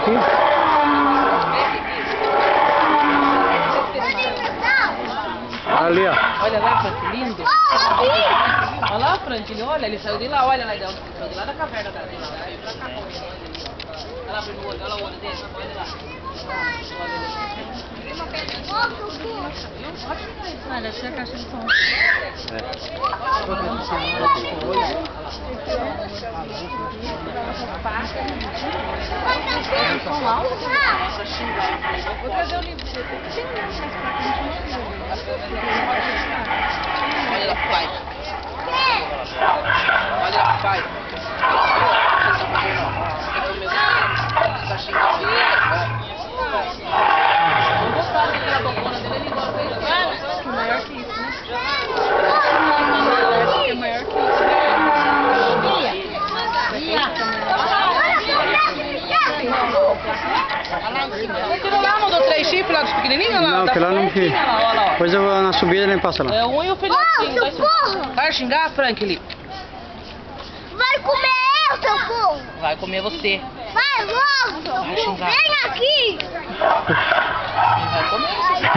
aqui. Ali, ó. Olha lá, Frank, lindo. Olha lá, Frank, olha, ele saiu de lá, olha lá, ele saiu de lá da caverna da dele. Saiu pra cá. Olha lá, olha o olho dele, olha lá. Olha, achei a caixa de som. Vou trazer o livro pra você. Olha lá, pai. Olha lá, pai. Tá xingando ele. Eu gostava daquela bocona dele, ele gosta dele. É maior que isso, né? É maior que isso. Você tirou lá, mandou 3 chifres lá dos pequenininhos? Lá, não, que lá não vi. Depois eu vou na subida e nem passa lá. É um e o filhotinho. Vai xingar, Franklin? Vai comer eu, seu burro! Vai comer você. Vai logo! Vai xingar. Vem aqui! Vai comer você.